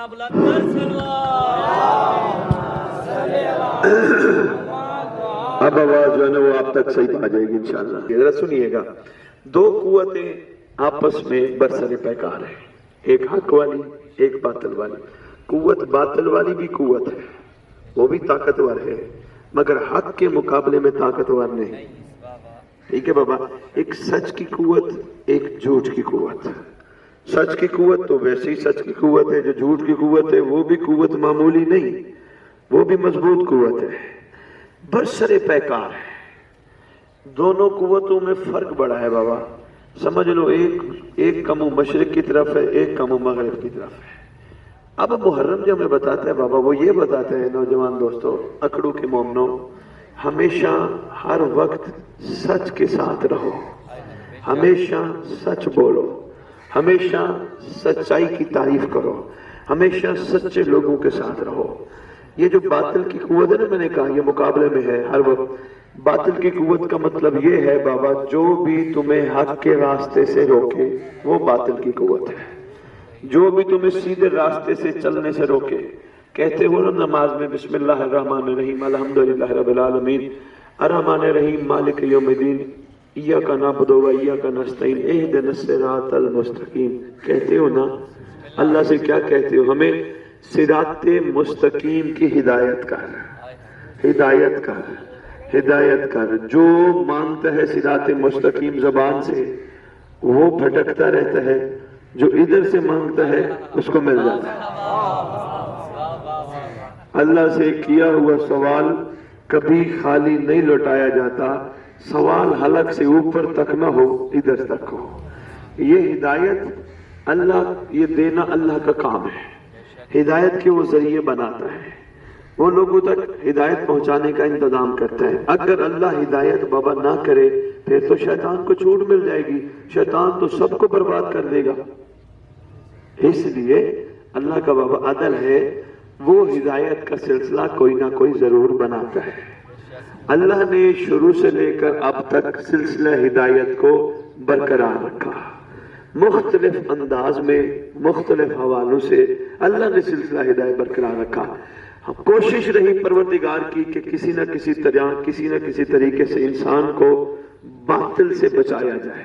اب آواز جو ہے نا وہ آپ تک صحیح آ جائے گی انشاءاللہ. ذرا سنیے گا. دو قوتیں آپس میں برسر پیکار ہیں, ایک حق والی ایک باطل والی. قوت باطل والی بھی قوت ہے, وہ بھی طاقتور ہے, مگر حق کے مقابلے میں طاقتور نہیں. ٹھیک ہے بابا. ایک سچ کی قوت, ایک جھوٹ کی قوت. سچ کی قوت تو ویسے ہی سچ کی قوت ہے, جو جھوٹ کی قوت ہے وہ بھی قوت معمولی نہیں, وہ بھی مضبوط قوت ہے, برسر پیکار ہے. دونوں قوتوں میں فرق بڑا ہے بابا. سمجھ لو ایک کا منہ مشرق کی طرف ہے, ایک کا منہ مغرب کی طرف ہے. اب محرم جو ہمیں بتاتا ہے بابا, وہ یہ بتاتا ہے نوجوان دوستو, اکڑو کے مومنو, ہمیشہ ہر وقت سچ کے ساتھ رہو, ہمیشہ سچ بولو, ہمیشہ سچائی کی تعریف کرو, ہمیشہ سچے لوگوں کے ساتھ رہو. یہ جو باطل کی قوت ہے نا, میں نے کہا یہ مقابلے میں ہے ہر وقت. باطل کی قوت کا مطلب یہ ہے بابا, جو بھی تمہیں حق کے راستے سے روکے وہ باطل کی قوت ہے. جو بھی تمہیں سیدھے راستے سے چلنے سے روکے, کہتے ہو نا نماز میں بسم اللہ الرحمن الرحیم الحمدللہ رب العالمین الرحمن الرحیم مالک یوم الدین ایاک نعبد و ایاک نستعین اہدنا الصراط المستقیم, کہتے ہو نا. اللہ سے کیا کہتے ہو؟ ہمیں صراط مستقیم کی ہدایت کر, ہدایت کر, ہدایت کر. جو مانگتا ہے صراط مستقیم زبان سے وہ بھٹکتا رہتا ہے, جو ادھر سے مانگتا ہے اس کو مل جاتا ہے. اللہ سے کیا ہوا سوال کبھی خالی نہیں لوٹایا جاتا, سوال حلق سے اوپر تک نہ ہو, ادھر تک ہو. یہ ہدایت اللہ, یہ دینا اللہ کا کام ہے. ہدایت کے وہ ذریعے بناتا ہے, وہ لوگوں تک ہدایت پہنچانے کا انتظام کرتا ہے. اگر اللہ ہدایت بابا نہ کرے پھر تو شیطان کو چھوٹ مل جائے گی, شیطان تو سب کو برباد کر دے گا. اس لیے اللہ کا بابا عدل ہے, وہ ہدایت کا سلسلہ کوئی نہ کوئی ضرور بناتا ہے. اللہ نے شروع سے لے کر اب تک سلسلہ ہدایت کو برقرار رکھا. مختلف انداز میں مختلف حوالوں سے اللہ نے سلسلہ ہدایت برقرار رکھا. کوشش رہی پروردگار کی کہ کسی نہ کسی طرح کسی نہ کسی طریقے سے انسان کو باطل سے بچایا جائے,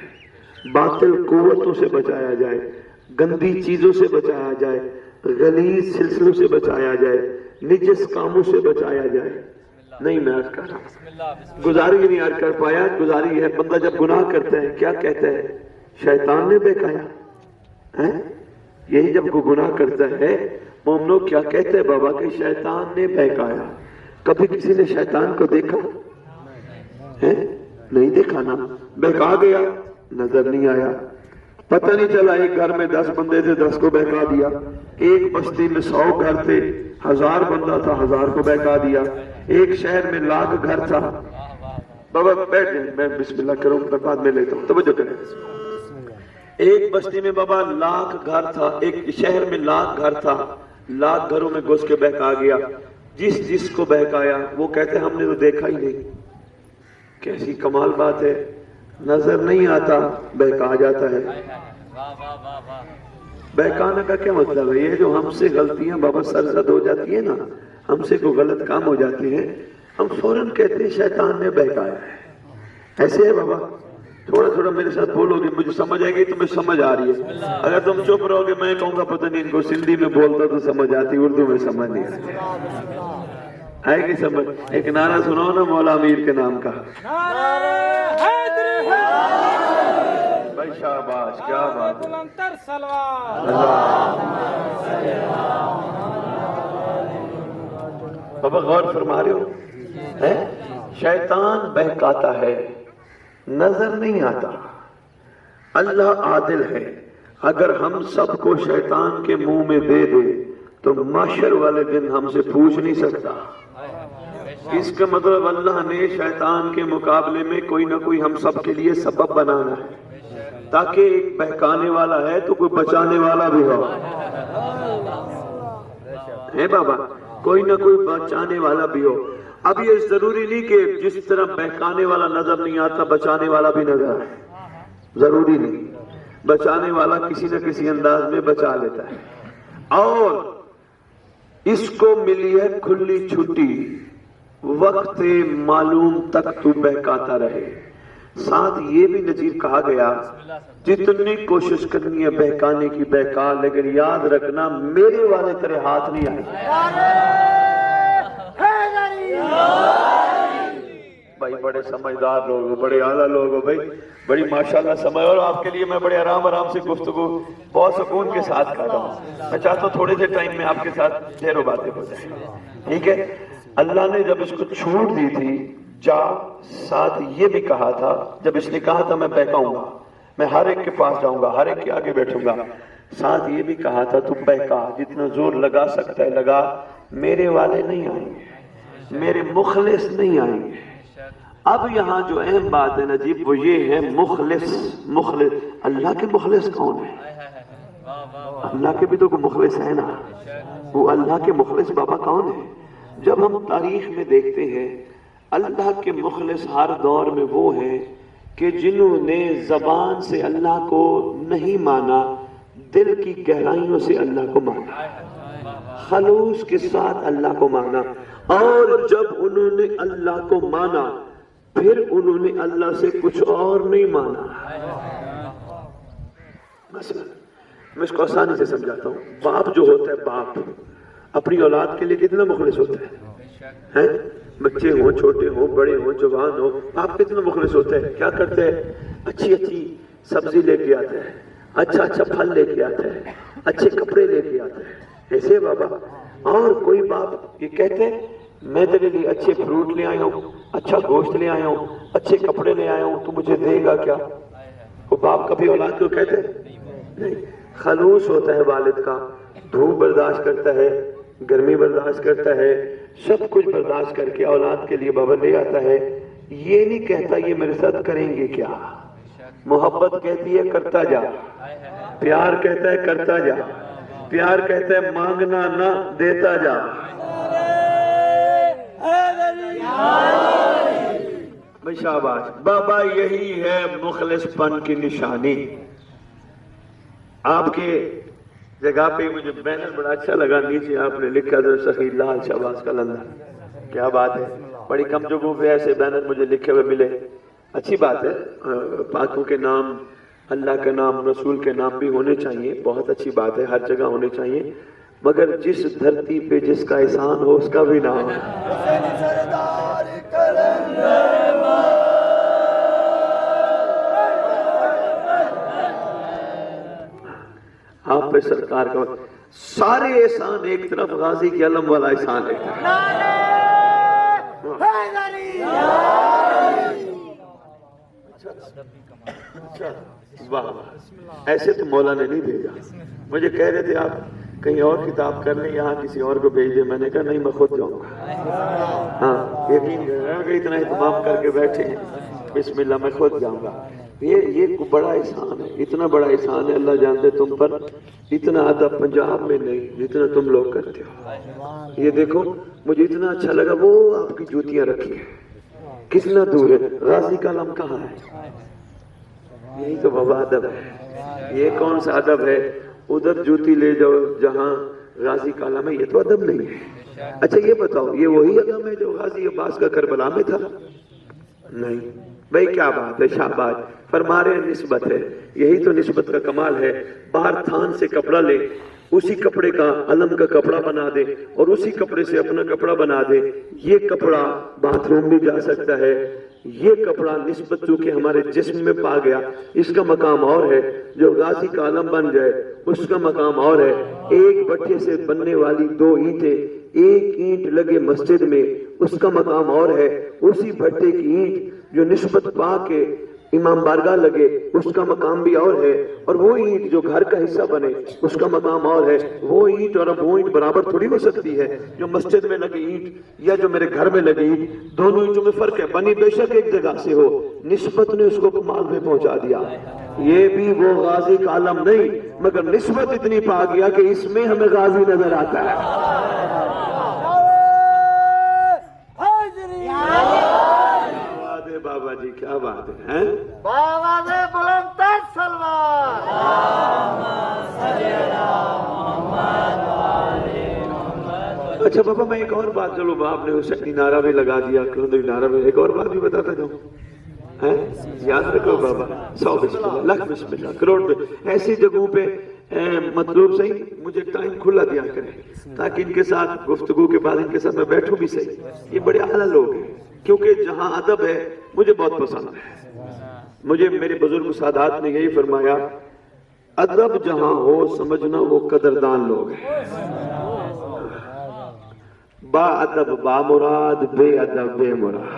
باطل قوتوں سے بچایا جائے, گندی چیزوں سے بچایا جائے, غلیظ سلسلوں سے بچایا جائے, نجس کاموں سے بچایا جائے. نہیں میں عرض کر رہا, گزاری نہیں عرض کر پایا. گزاری ہے, بندہ جب گناہ کرتا ہے کیا کہتا ہے؟ شیطان نے بہکایا. یہی جب کوئی گناہ کرتا ہے مومنو کیا کہتے ہیں بابا کہ شیطان نے بہکایا. کبھی کسی نے شیطان کو دیکھا ہے؟ نہیں دیکھا نا. بہکا گیا, نظر نہیں آیا, پتہ نہیں چلا. ایک گھر میں 10 بندے تھے, 10 کو بہکا دیا. ایک بستی میں 100 گھر تھے, 1000 بندہ تھا, 1000 کو بہکا دیا. ایک شہر میں 1,00,000 گھر تھا. بابا بیٹھ جائیں, میں بسم اللہ کروں بعد میں لیتا ہوں, توجہ کریں. ایک بستی میں بابا 1,00,000 گھر تھا, ایک شہر میں 1,00,000 گھر تھا. 1,00,000 گھروں میں گھس کے بہکا گیا. جس کو بہکایا وہ کہتے ہم نے تو دیکھا ہی نہیں. کیسی کمال بات ہے, نظر نہیں آتا بہکا جاتا ہے. بہکانے کا کیا مطلب ہے؟ یہ جو ہم سے غلطیاں بابا سرزد ہو جاتی ہیں نا, ہم سے کوئی غلط کام ہو جاتے ہیں, ہم فوراً کہتے ہیں شیطان نے بہکایا ہے. ایسے ہے بابا. تھوڑا تھوڑا میرے ساتھ بولو گے, مجھے سمجھ آئے گی, تمہیں سمجھ آ رہی ہے. اگر تم چپ رہو گے میں کہوں گا پتہ نہیں ان کو سندھی میں بولتا تو سمجھ آتی, اردو میں سمجھ نہیں آتی. آئے گی سمجھ؟ ایک نعرہ سناؤ نا مولا امیر کے نام کا. بھائی شاباش, کیا بات ہے. بابا غور فرما رہے ہو, شیطان بہکاتا ہے, نظر نہیں آتا. اللہ عادل ہے, اگر ہم سب کو شیطان کے منہ میں دے دے تو محشر والے دن ہم سے پوچھ نہیں سکتا. اس کا مطلب اللہ نے شیطان کے مقابلے میں کوئی نہ کوئی ہم سب کے لیے سبب بنانا ہے, تاکہ ایک بہکانے والا ہے تو کوئی بچانے والا بھی ہو. ہے بابا, کوئی نہ کوئی بچانے والا بھی ہو. اب یہ ضروری نہیں کہ جس طرح بہکانے والا نظر نہیں آتا بچانے والا بھی نظر آئے, ضروری نہیں. بچانے والا کسی نہ کسی انداز میں بچا لیتا ہے. اور اس کو ملی ہے کھلی چھٹی، وقت معلوم تک تو بہکاتا رہے۔ ساتھ یہ بھی نجیب کہا گیا جتنی کوشش کرنی ہے بہکانے کی بہکا، لیکن یاد رکھنا میرے والے تیرے ہاتھ نہیں آئے۔ بھائی بڑے سمجھدار لوگ ہو، بڑے اعلیٰ لوگ ہو بھائی، بڑی ماشاءاللہ سمجھ، اور آپ کے لیے میں بڑے آرام سے گفتگو بہت سکون کے ساتھ کر رہا ہوں۔ میں چاہتا ہوں تھوڑے سے ٹائم میں آپ کے ساتھ ڈھیروں باتیں ہو جائیں، ٹھیک ہے؟ اللہ نے جب اس کو چھوٹ دی تھی جا، ساتھ یہ بھی کہا تھا، جب اس نے کہا تھا میں بہکاؤں گا، میں ہر ایک کے پاس جاؤں گا، ہر ایک کے آگے بیٹھوں گا، ساتھ یہ بھی کہا تھا تو بہکا، جتنا زور لگا سکتا ہے لگا، میرے والے نہیں آئیں گے، میرے مخلص نہیں آئیں گے۔ اب یہاں جو اہم بات ہے نجیب وہ یہ ہے مخلص۔ مخلص اللہ کے مخلص کون ہے؟ اللہ کے بھی تو کوئی مخلص ہے نا، وہ اللہ کے مخلص بابا کون ہے؟ جب ہم تاریخ میں دیکھتے ہیں اللہ کے مخلص ہر دور میں وہ ہیں کہ جنہوں نے زبان سے اللہ کو نہیں مانا، دل کی گہرائیوں سے اللہ کو مانا، خلوص کے ساتھ اللہ کو مانا، اور جب انہوں نے اللہ کو مانا پھر انہوں نے اللہ سے کچھ اور نہیں مانا۔ مثلا میں اس کو آسانی سے سمجھاتا ہوں، باپ جو ہوتا ہے، باپ اپنی اولاد کے لیے کتنا مخلص ہوتا ہے؟ بچے ہوں، چھوٹے ہوں، بڑے ہوں، جوان ہوں، باپ کتنا مخلص ہوتا ہے؟ کیا کرتے ہیں؟ اچھی اچھی سبزی لے کے آتا ہے، اچھا اچھا پھل لے کے آتا ہے، اچھے کپڑے لے کے آتا ہے، ایسے بابا۔ اور کوئی باپ یہ کہتے ہیں میں تیرے لیے اچھے فروٹ لے آیا ہوں، اچھا گوشت لے آیا ہوں، اچھے کپڑے لے آیا ہوں، تو مجھے دے گا کیا؟ وہ باپ کبھی اولاد کو کہتے نہیں۔ خلوص ہوتا ہے والد کا، دھوپ برداشت کرتا ہے، گرمی برداشت کرتا ہے، سب کچھ برداشت کر کے اولاد کے لیے بابا لے آتا ہے۔ یہ نہیں کہتا یہ میرے ساتھ کریں گے کیا، محبت کہتی ہے کرتا جا، پیار کہتا ہے کرتا جا، پیار کہتا ہے مانگنا نہ دیتا جا۔ شاباش بابا، یہی ہے مخلص پن کی نشانی۔ آپ کے جگہ پہ مجھے بینر بڑا اچھا لگا، نیچے آپ نے لکھا تھا سخی لال شہباز قلندر، کیا بات ہے، بڑی کم جگہوں پہ ایسے بینر مجھے لکھے ہوئے ملے، اچھی بات ہے، پاکوں کے نام، اللہ کا نام، رسول کے نام بھی ہونے چاہیے، بہت اچھی بات ہے، ہر جگہ ہونے چاہیے، مگر جس دھرتی پہ جس کا احسان ہو اس کا بھی نام ہے۔ آپ پہ سرکار کا سارے احسان ایک طرف، غازی کی علم والا احسان ایک طرف۔ واہ واہ، ایسے تو مولا نے نہیں بھیجا، مجھے کہہ رہے تھے آپ کہیں اور کتاب کر لیں، یہاں کسی اور کو بھیج دیں، میں نے کہا نہیں میں خود جاؤں گا۔ ہاں یقین کہ اتنا اہتمام کر کے بیٹھے ہیں، بسم اللہ میں خود جاؤں گا۔ یہ بڑا احسان ہے، اتنا بڑا احسان ہے، اللہ جانتے تم پر اتنا ادب پنجاب میں نہیں جتنا تم لوگ کرتے ہو۔ یہ دیکھو مجھے اتنا اچھا لگا، وہ آپ کی جوتیاں رکھی ہیں، کتنا دور ہے، غازی کا علم کہاں ہے؟ یہی تو بابا ادب ہے، یہ کون سا ادب ہے؟ ادھر جوتی لے جاؤ جہاں غازی کا علم ہے، یہ تو ادب نہیں ہے۔ اچھا یہ بتاؤ یہ وہی ادب ہے جو غازی عباس کا کربلا میں تھا؟ نہیں بھائی، کیا بات ہے، شاباش، فرما رہے ہیں نسبت ہے، یہی تو نسبت کا کمال ہے۔ باہر تھان سے کپڑا لے، اسی کپڑے کا علم کا کپڑا بنا دے اور اسی کپڑے سے اپنا کپڑا بنا دے، یہ کپڑا باتھ روم بھی جا سکتا ہے، یہ کپڑا نسبت چونکہ ہمارے جسم میں پا گیا اس کا مقام اور ہے، جو غازی کا علم بن جائے اس کا مقام اور ہے۔ ایک بٹھے سے بننے والی دو اینٹیں، ایک اینٹ لگے مسجد میں اس کا مقام اور ہے، اسی بھٹے کی اینٹ جو نسبت پا کے امام بارگاہ لگے اس کا مقام بھی اور ہے، اور وہ اینٹ جو گھر کا حصہ بنے اس کا مقام اور ہے۔ وہ اینٹ اور اب وہ اینٹ برابر تھوڑی ہو سکتی ہے، جو مسجد میں لگی اینٹ یا جو میرے گھر میں لگی اینٹ، دونوں اینٹوں میں فرق ہے، بنی بے شک ایک جگہ سے ہو، نسبت نے اس کو کمال میں پہنچا دیا۔ یہ بھی وہ غازی کا علم نہیں، مگر نسبت اتنی پا گیا کہ اس میں ہمیں غازی نظر آتا ہے۔ بابا جی کیا بات ہے، بابا سے بلند تر سلوار اچھا بابا میں ایک اور بات، چلو آپ نے حسینی نعرہ بھی لگا دیا، کلندری نعرہ بھی، ایک اور بات بھی بتاتا جاؤں، یاد رکھو بابا، 100 بسم اللہ، لاکھ بسم اللہ، کروڑ پہ ایسی جگہوں پہ مطلوب صحیح مجھے ٹائم کھلا دیا کریں تاکہ ان کے ساتھ گفتگو کے بعد ان کے ساتھ میں بیٹھوں بھی صحیح. یہ بڑے اعلیٰ لوگ ہیں، کیونکہ جہاں ادب ہے مجھے بہت پسند ہے. مجھے میرے بزرگ سادات نے یہی فرمایا، ادب جہاں ہو سمجھنا وہ قدردان لوگ ہیں. با ادب با مراد، بے ادب بے مراد.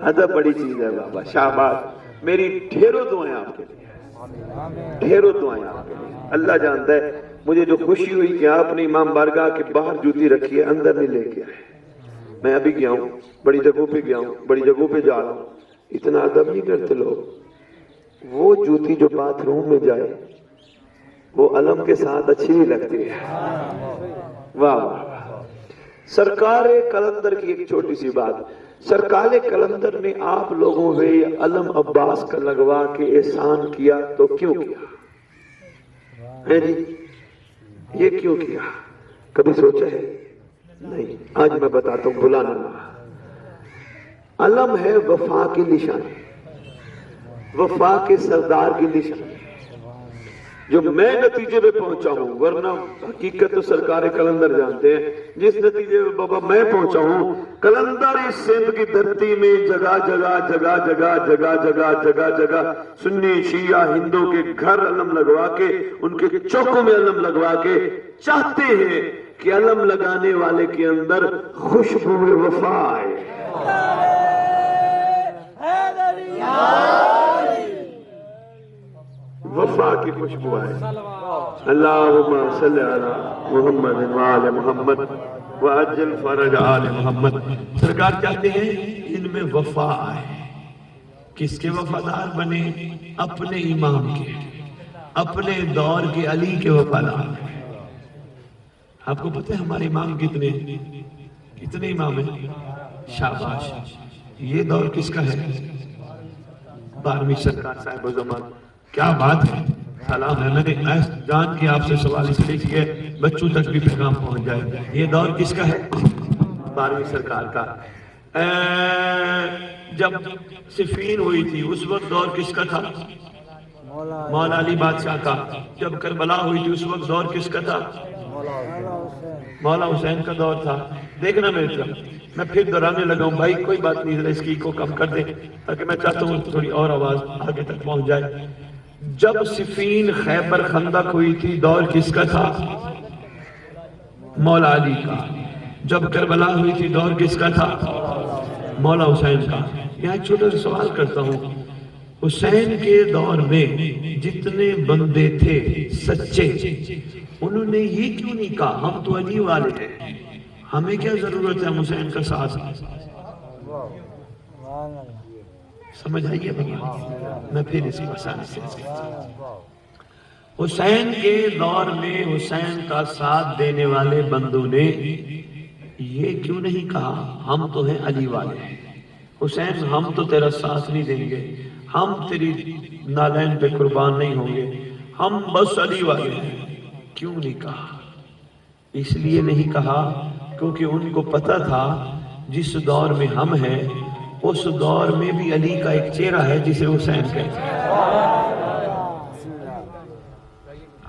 ادب بڑی چیز ہے بابا، شاباش. میری ڈھیروں دعائیں آپ کے لیے، ڈھیروں دعائیں آپ کے لیے. اللہ جانتا ہے مجھے جو خوشی ہوئی کہ آپ نے امام بارگاہ کے باہر جوتی رکھی ہے، اندر نہیں لے کے آئے. میں ابھی گیا ہوں، بڑی جگہوں پہ گیا ہوں، بڑی جگہوں پہ جا رہا ہوں، اتنا ادب نہیں کرتے لوگ. وہ جوتی جو باتھ روم میں جائے وہ علم کے ساتھ اچھی نہیں لگتی ہے. واہ واہ. سرکار قلندر کی ایک چھوٹی سی بات، سرکار قلندر نے آپ لوگوں پہ علم عباس کا لگوا کے احسان کیا تو کیوں کیا ہے جی؟ یہ کیوں کیا؟ کبھی سوچا ہے؟ نہیں. آج میں بتاتا ہوں، بلانا نہ. علم ہے وفا کی نشانی، وفا کے سردار کی نشانی. جو میں نتیجے پہ پہنچا ہوں، ورنہ حقیقت تو سرکار قلندر جانتے ہیں. جس نتیجے پہ بابا میں پہنچا ہوں، قلندر اس سندھ کی دھرتی میں جگہ جگہ جگہ جگہ جگہ جگہ جگہ جگہ سنی شیعہ ہندو کے گھر علم لگوا کے، ان کے چوکوں میں علم لگوا کے چاہتے ہیں کہ علم لگانے والے کے اندر خوشبو وفا آئے. وفا کی خوشبو آئے. اللہم صلی علی محمد وآل محمد وعجل فرج آل محمد. سرکار چاہتے ہیں ان میں وفا آئے. کس کے وفادار بنے؟ اپنے امام کے، اپنے دور کے علی کے وفادار. آپ کو پتہ ہے ہمارے امام کتنے امام ہیں؟ شاباش. یہ دور کس کا ہے؟ 12ویں سرکار صاحب زمان. کیا بات ہے، سلام ہے. میں نے جان کے آپ سے سوال اس لیے کیا بچوں تک بھی پیغام پہنچ جائے. یہ دور کس کا ہے؟ 12ویں سرکار کا. جب صفین ہوئی تھی اس وقت دور کس کا تھا؟ مولا علی بادشاہ کا. جب کربلا ہوئی تھی اس وقت دور کس کا تھا؟ مولا حسین کا دور تھا. دیکھنا میرے طرف، میں پھر دہرانے لگا ہوں بھائی، کوئی بات نہیں، ذرا اس کی کو کم کر دیں تاکہ میں چاہتا ہوں تھوڑی اور آواز آگے تک پہنچ جائے. جب صفین خیبر خندق ہوئی تھی دور کس کا تھا؟ مولا علی کا. جب کربلا ہوئی تھی دور کس کا تھا؟ مولا حسین کا. یہاں چھوٹا سا سوال کرتا ہوں، حسین کے دور میں جتنے بندے تھے سچے، انہوں نے یہ کیوں نہیں کہا ہم تو علی والے ہیں، ہمیں کیا ضرورت ہے ہم حسین کا ساتھ؟ سمجھ آئیے بھائی؟ میں پھر اس کو آسانی سے حسین کے دور میں حسین کا ساتھ دینے والے بندوں نے یہ کیوں نہیں کہا ہم تو ہیں علی والے ہیں، حسین ہم تو تیرا ساتھ نہیں دیں گے، ہم تیری نالین پہ قربان نہیں ہوں گے، ہم بس علی والے ہیں؟ کیوں نہیں کہا؟ اس لیے نہیں کہا کیونکہ ان کو پتا تھا جس دور میں ہم ہیں اس دور میں بھی علی کا ایک چہرہ ہے جسے حسین کہتے ہیں.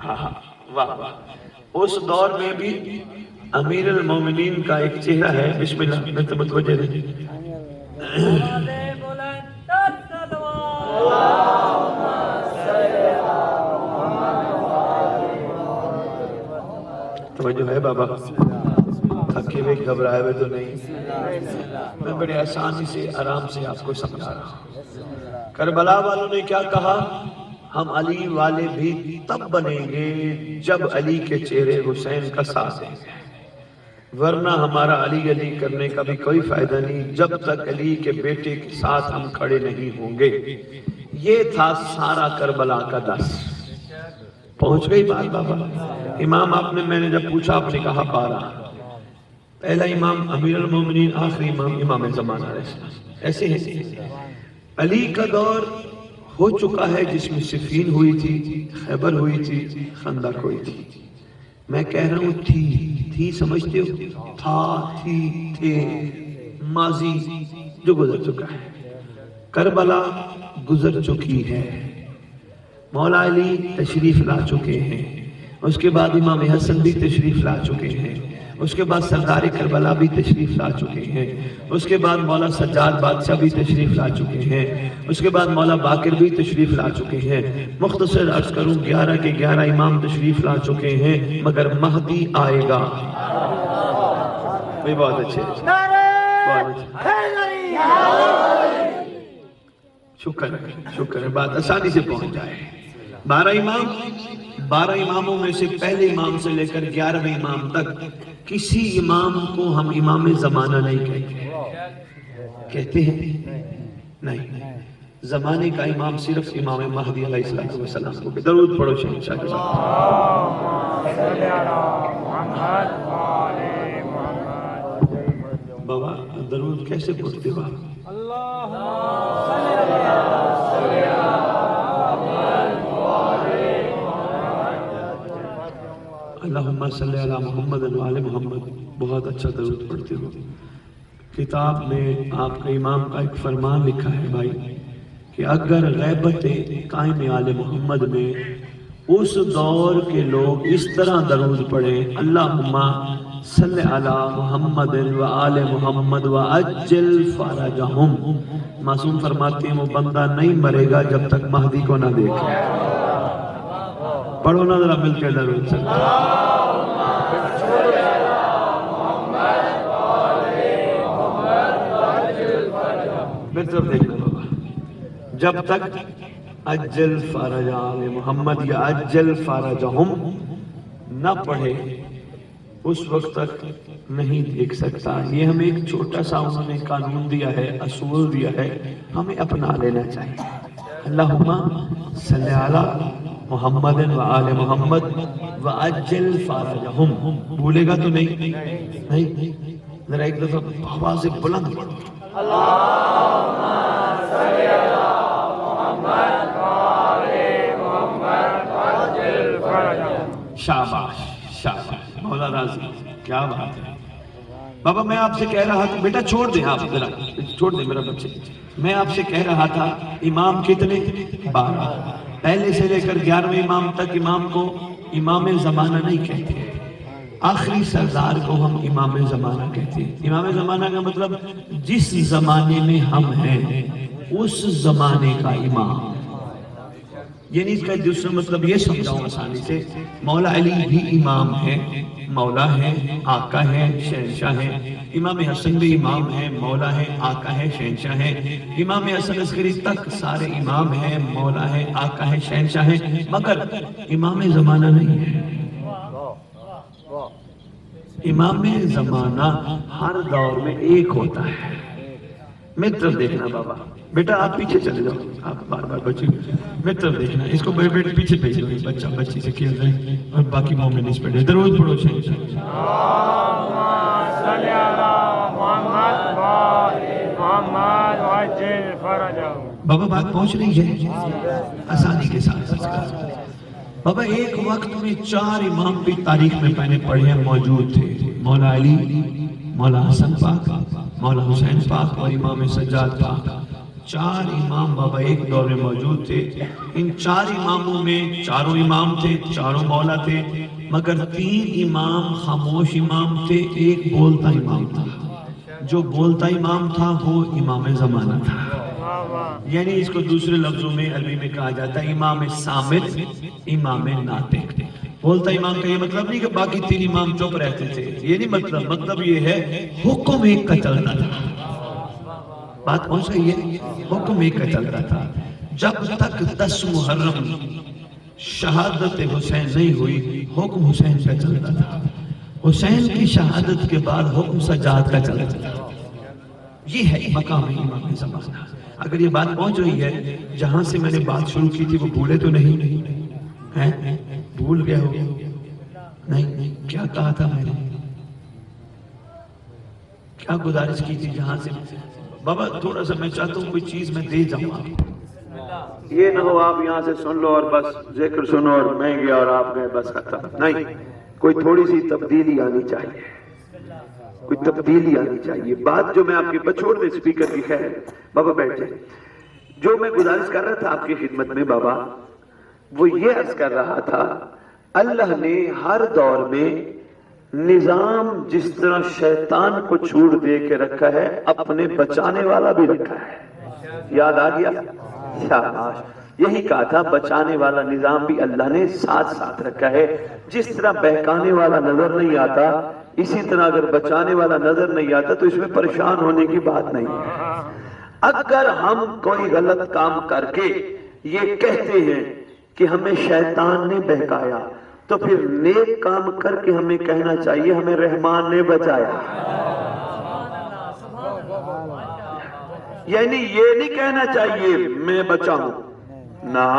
واہ واہ. اس دور میں بھی امیر المومنین کا ایک چہرہ ہے. بسم اللہ. میں تو متوجہ نہیں. توجہ ہے بابا؟ تھکے ہوئے گھبرائے ہوئے تو نہیں؟ میں بڑے آسانی سے آرام سے آپ کو سمجھا رہا ہوں. کربلا والوں نے کیا کہا؟ ہم علی والے بھی تب بنیں گے جب علی کے چہرے حسین کا ساتھ دیں گے، ورنہ ہمارا علی علی کرنے کا بھی کوئی فائدہ نہیں جب تک علی کے بیٹے کے ساتھ ہم کھڑے نہیں ہوں گے. یہ تھا سارا کربلا کا دس. پہنچ گئی بات بابا؟ امام آپ نے، میں نے جب پوچھا آپ نے کہا 12. پہلا امام امیر المومنین، آخری امام امام زمانہ علیہ السلام. ایسے ہیں علی کا دور ہو چکا ہے جس میں صفین ہوئی تھی، خیبر ہوئی تھی، خندق ہوئی تھی. میں کہہ رہا ہوں تھی سمجھتے ہو؟ تھا، تھی، تھے، ماضی جو گزر چکا ہے. کربلا گزر چکی ہے. مولا علی تشریف لا چکے ہیں. اس کے بعد امام حسن بھی تشریف لا چکے ہیں. اس کے بعد سردار کربلا بھی تشریف لا چکے ہیں. اس کے بعد مولا سجاد بادشاہ بھی تشریف لا چکے ہیں. اس کے بعد مولا باقر بھی تشریف لا چکے ہیں. مختصر عرض کروں 11 کے 11 امام تشریف لا چکے ہیں، مگر مہدی آئے گا. بہت اچھے، بہت اچھے. شکر ہے، بات آسانی سے پہنچ جائے. 12 اماموں میں سے پہلے امام سے لے کر 11ویں امام تک کسی امام کو ہم امام زمانہ نہیں کہتے ہیں. نہیں، زمانے کا امام صرف امام مہدی علیہ السلام کو. درود پڑھو شہنشاہ کے ساتھ. بابا درود کیسے پڑھتے ہو آپ؟ اللہم صلی علی محمد و آل محمد. بہت اچھا درود پڑھتے ہو. کتاب میں آپ کا امام کا ایک فرمان لکھا ہے بھائی کہ اگر غیبت قائم آل محمد میں اس دور کے لوگ اس طرح درود پڑھیں اللہم صلی علی محمد و آل محمد و عجل فرجہم، معصوم فرماتے ہیں وہ بندہ نہیں مرے گا جب تک مہدی کو نہ دیکھے. پڑھو نا ذرا مل کے درود سے. بہتر دیکھنا بابا، جب تک عجل فرج آل محمد یا عجل فرجہم نہ پڑھے اس وقت تک نہیں دیکھ سکتا. یہ ہمیں ایک چھوٹا سا انہوں نے قانون دیا ہے، اصول دیا ہے، ہمیں اپنا لینا چاہیے. اللہم صلی علی محمد و آل محمد و عجل فرجہم. بھولے گا تو نہیں. ذرا ایک دفعہ آواز بلند پڑھو. اللہم صلی علی محمد و آل محمد و عجل فرجہم. شاباش شاباش مولا راضی، کیا بات ہے. بابا میں آپ سے کہہ رہا تھا، بیٹا چھوڑ دیں آپ ذرا، چھوڑ دیں میرا بچے. میں آپ سے کہہ رہا تھا امام کتنے؟ 12. پہلے سے لے کر 11ویں امام تک امام کو امام زمانہ نہیں کہتے. آخری سردار کو ہم امام زمانہ کہتے ہیں. امام زمانہ کا مطلب جس زمانے میں ہم ہیں اس زمانے کا امام. یعنی اس کا دوسرا مطلب یہ سمجھاؤں آسانی سے، مولا علی بھی امام ہے، مولا ہے، آقا ہے، شہنشاہ ہے. امام حسن بھی امام ہے، مولا ہے، آقا ہے، شہنشاہ ہے. امام حسن عسکری تک سارے امام ہیں، مولا ہے، آقا ہے، شہنشاہ ہے، مگر امام زمانہ نہیں ہے. امام زمانہ ہر دور میں ایک ہوتا ہے. میری طرف دیکھنا بابا. بیٹا آپ پیچھے چلے جاؤ، آپ بار بار بچے میری طرف دیکھنا. اس کو بیٹے پیچھے بھیجو، بچہ بچی سے کھیل رہے ہیں اور باقی مومن اس پہ درود پڑھو. بابا بات پہنچ رہی ہے آسانی کے ساتھ. بابا ایک وقت میں 4 امام بھی تاریخ میں پہلے پڑھے ہیں موجود تھے. مولا علی، مولا حسن پاک، مولا حسین پاک اور امام سجاد پاک. 4 امام بابا ایک دور میں موجود تھے. ان 4 اماموں میں چاروں امام تھے، چاروں مولا تھے، مگر 3 امام خاموش امام تھے، ایک بولتا امام تھا. جو بولتا امام تھا وہ امام زمانہ تھا. یعنی اس کو دوسرے لفظوں میں عربی میں کہا جاتا ہے امام صامت، امام ناطق. بولتا امام کا یہ مطلب نہیں کہ باقی 3 امام چپ رہتے تھے، یہ نہیں مطلب یہ ہے حکم ایک کا چلتا تھا. بات پہنچ رہی ہے؟ حکم ایک کا چلتا تھا. جب تک 10 محرم شہادت حسین نہیں ہوئی حکم حسین کا چلتا تھا. حسین کی شہادت کے بعد حکم سجاد کا چلتا تھا. یہ ہے مقام امام زمانہ. اگر یہ بات پہنچ رہی ہے، جہاں سے میں نے بات شروع کی تھی وہ بھولے تو نہیں ہیں؟ بھول گئے ہو؟ نہیں. کیا کہا تھا میں نے؟ کیا گزارش کی تھی جہاں سے؟ بابا تھوڑا سا میں چاہتا ہوں کوئی چیز میں دے جاؤں آپ. یہ نہ ہو آپ یہاں سے سن لو اور بس ذکر سنو اور میں گیا اور آپ گئے بس ختم. نہیں، کوئی تھوڑی سی تبدیلی آنی چاہیے، کوئی تبدیلی آنی چاہیے. بات جو میں آپ کی بچوڑ دے اسپیکر کی، خیر بابا بیٹھ جائیں. جو میں گزارش کر رہا تھا آپ کی خدمت میں بابا، وہ یہ عرض کر رہا تھا، اللہ نے ہر دور میں نظام جس طرح شیطان کو چھوڑ دے کے رکھا ہے، اپنے بچانے والا بھی رکھا ہے. یاد آ گیا؟ شاباش. یہی کہا تھا، بچانے والا نظام بھی اللہ نے ساتھ ساتھ رکھا ہے. جس طرح بہکانے والا نظر نہیں آتا، اسی طرح اگر بچانے والا نظر نہیں آتا تو اس میں پریشان ہونے کی بات نہیں ہے. اگر ہم کوئی غلط کام کر کے یہ کہتے ہیں کہ ہمیں شیطان نے بہکایا، تو پھر نیک کام کر کے ہمیں کہنا چاہیے ہمیں رحمان نے بچایا. یعنی یہ نہیں کہنا چاہیے میں بچاؤں، نہ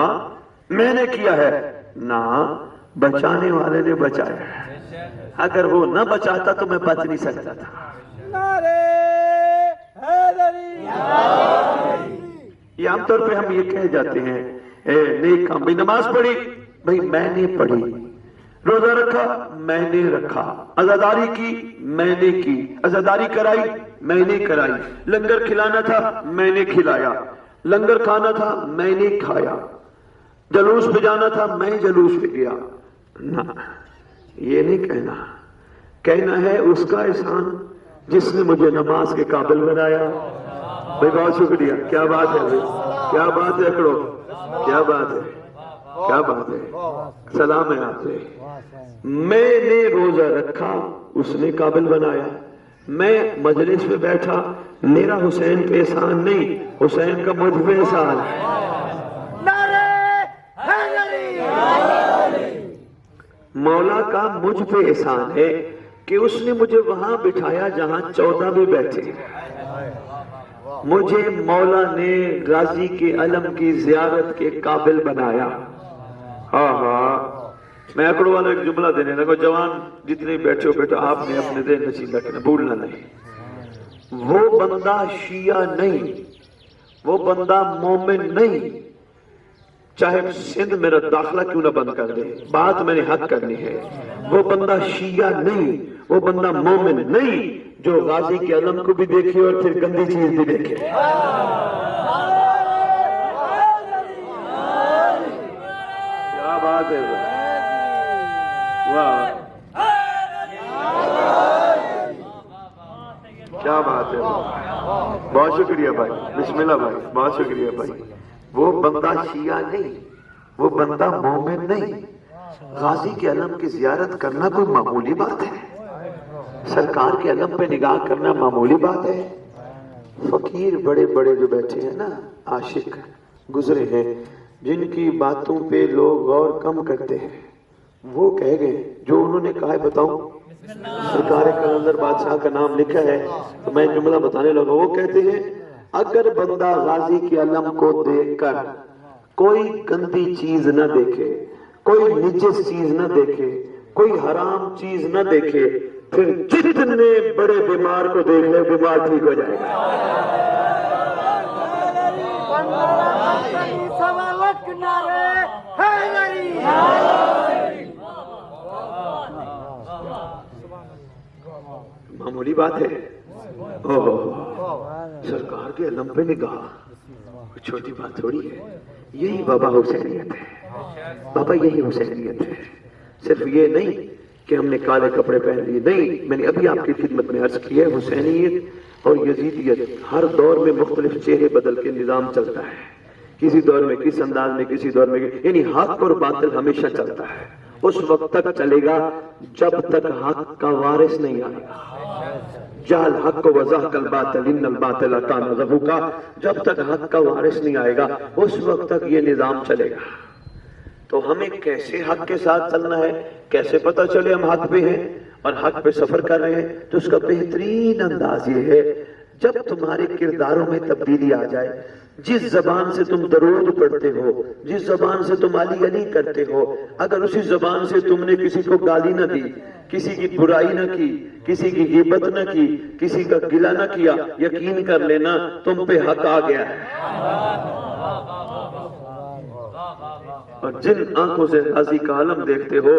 میں نے کیا ہے، نہ بچانے والے نے بچایا ہے. اگر وہ نہ بچاتا تو میں بچ نہیں سکتا تھا. یہ عام طور پہ ہم یہ کہہ جاتے ہیں نیک کام، بھئی نماز پڑھی، بھئی میں نے پڑھی، روزہ رکھا میں نے رکھا، عزاداری کی میں نے کی، عزاداری کرائی میں نے کرائی، لنگر کھلانا تھا میں نے کھلایا، لنگر کھانا تھا میں نے کھایا، جلوس پہ جانا تھا میں جلوس پہ گیا. نہ، یہ نہیں کہنا. کہنا ہے اس کا احسان جس نے مجھے نماز کے قابل بنایا. بھائی بہت شکریہ. کیا بات ہے بھائی، کیا بات ہے اکڑو، کیا بات ہے، کیا بات ہے. سلام ہے آپ سے. میں نے روزہ رکھا، اس نے قابل بنایا. میں مجلس پہ بیٹھا، میرا حسین پہ احسان نہیں، حسین کا مجھ پہ احسان ہے. مولا کا مجھ پہ احسان ہے کہ اس نے مجھے وہاں بٹھایا جہاں 14 بھی بیٹھے. مجھے مولا نے غازی کے علم کی زیارت کے قابل بنایا. ہاں ہاں، میں اکڑو والا ایک جملہ دینے لگا، جوان جتنے بیٹھے ہو بیٹھو، آپ نے اپنے دل نشین رکھنا، بھولنا نہیں. وہ بندہ شیعہ نہیں، وہ بندہ مومن نہیں، چاہے سندھ میرا داخلہ کیوں نہ بند کر دے، بات میں نے حق کرنی ہے. وہ بندہ شیعہ نہیں، وہ بندہ مومن نہیں جو غازی کے علم کو بھی دیکھے اور پھر گندی چیز بھی دیکھے. کیا بات ہے، واہ کیا بات ہے. بہت شکریہ بھائی، بسم اللہ بھائی، بہت شکریہ بھائی. وہ بندہ شیعہ نہیں، وہ بندہ مومن نہیں. غازی کے علم کی زیارت کرنا کوئی معمولی بات ہے؟ سرکار کے علم پہ نگاہ کرنا معمولی بات ہے؟ فقیر بڑے بڑے جو بیٹھے ہیں نا، عاشق گزرے ہیں، جن کی باتوں پہ لوگ غور کم کرتے ہیں، وہ کہہ گئے جو انہوں نے کہا ہے. بتاؤں، سرکار کلندر بادشاہ کا نام لکھا ہے تو میں جملہ بتانے لگا. وہ کہتے ہیں اگر بندہ غازی کے علم کو دیکھ کر کوئی گندی چیز نہ دیکھے، کوئی نجس چیز نہ دیکھے، کوئی حرام چیز نہ دیکھے، پھر جتنے بڑے بیمار کو دیکھ لے بیمار ٹھیک ہو جائے گا. معمولی بات ہے. سرکار کے علم پہ نگاہ چھوٹی بات تھوڑی ہے. یہی بابا حسینیت ہے، بابا یہی حسینیت ہے. صرف یہ نہیں کہ ہم نے کالے کپڑے پہن لیے، نہیں، میں نے ابھی آپ کی خدمت میں عرض کی ہے، حسینیت اور یزیدیت ہر دور میں مختلف چہرے بدل کے نظام چلتا ہے. کسی دور میں کس انداز میں، کسی دور میں، یعنی حق اور باطل ہمیشہ چلتا ہے. اس وقت تک چلے گا جب تک حق کا وارث نہیں آئے گا. جہل حق و وضاحق الباطل ان الباطل کان زہوقا. جب تک حق کا وارث نہیں آئے گا اس وقت تک یہ نظام چلے گا. تو ہمیں کیسے حق کے ساتھ چلنا ہے، کیسے پتہ چلے ہم حق پہ ہیں اور حق پہ سفر کر رہے ہیں؟ تو اس کا بہترین انداز یہ ہے جب تمہارے کرداروں میں تبدیلی آ جائے. جس زبان سے تم درود پڑھتے ہو، جس زبان سے تم علی علی کرتے ہو، اگر اسی زبان سے تم نے کسی کو گالی نہ دی، کسی کی برائی نہ کی، کسی کی غیبت نہ کی، کسی کا گلہ نہ کیا، یقین کر لینا تم پہ حق آ گیا ہے. اور جن آنکھوں سے غازی کا علم دیکھتے ہو،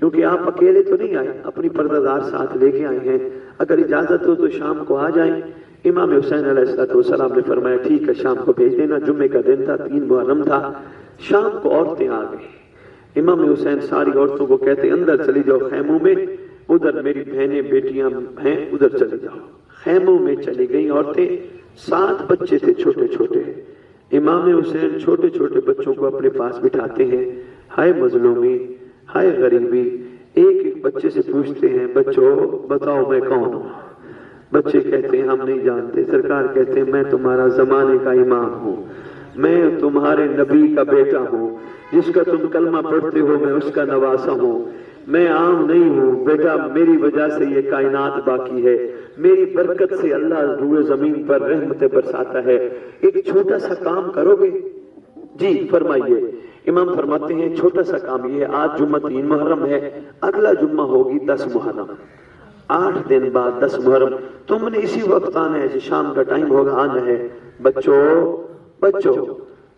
کیونکہ آپ اکیلے تو نہیں آئے، اپنی پردہ ساتھ لے کے آئے ہیں، اگر اجازت ہو تو شام کو آ جائیں۔ امام حسین علیہ السلام نے فرمایا ٹھیک ہے شام کو بھیج دینا۔ جمعے کا دن تھا، 3 محرم تھا۔ شام کو عورتیں آ گئی، امام حسین ساری عورتوں کو کہتے اندر چلی جاؤ خیموں میں، ادھر میری بہنیں بیٹیاں ہیں ادھر چلی جاؤ۔ خیموں میں چلی گئی عورتیں، 7 بچے تھے چھوٹے چھوٹے۔ امام حسین چھوٹے چھوٹے بچوں کو اپنے پاس بٹھاتے ہیں، ہائے مظلومی، ہائے غریبی، ایک ایک بچے سے پوچھتے ہیں بچوں بتاؤ میں کون ہوں؟ بچے کہتے ہیں ہم نہیں جانتے۔ سرکار کہتے ہیں میں تمہارا زمانے کا امام ہوں، میں تمہارے نبی کا بیٹا ہوں، جس کا تم کلمہ پڑھتے ہو میں اس کا نواسا ہوں، میں عام نہیں ہوں بیٹا، میری وجہ سے یہ کائنات باقی ہے، میری برکت سے اللہ روئے زمین پر رحمتیں برساتا ہے، ایک چھوٹا سا کام کرو گے؟ جی فرمائیے۔ امام فرماتے ہیں چھوٹا سا کام یہ ہے، آج جمعہ 3 محرم ہے، اگلا جمعہ ہوگی 10 محرم، 8 دن بعد 10 محرم، تم نے اسی وقت آنا ہے، شام کا ٹائم ہوگا، آنا ہے۔ بچوں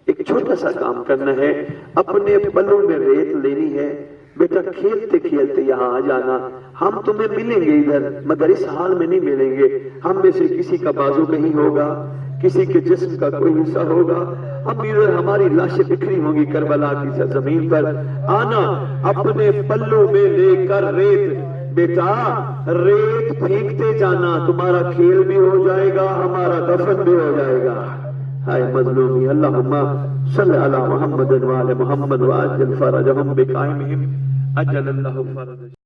ایک چھوٹا سا کام کرنا ہے، اپنے پلوں میں ریت لینی ہے، بیٹا کھیلتے کھیلتے یہاں آ جانا، ہم تمہیں ملیں گے ادھر، مگر اس حال میں نہیں ملیں گے، ہم میں سے کسی کا بازو کہیں ہوگا، کسی کے جسم کا کوئی حصہ ہوگا، اب ادھر ہماری لاشیں بکھری ہوں گی کربلا کی سرزمین پر، آنا اپنے پلوں میں لے کر ریت، بیٹا ریت پھینکتے جانا، تمہارا کھیل بھی ہو جائے گا، ہمارا دفن بھی ہو جائے گا۔ ہائے مظلومی، اللہم صلی علی محمد وآل محمد وعجل فرجہم بقائمہم اجل اللہ فرج۔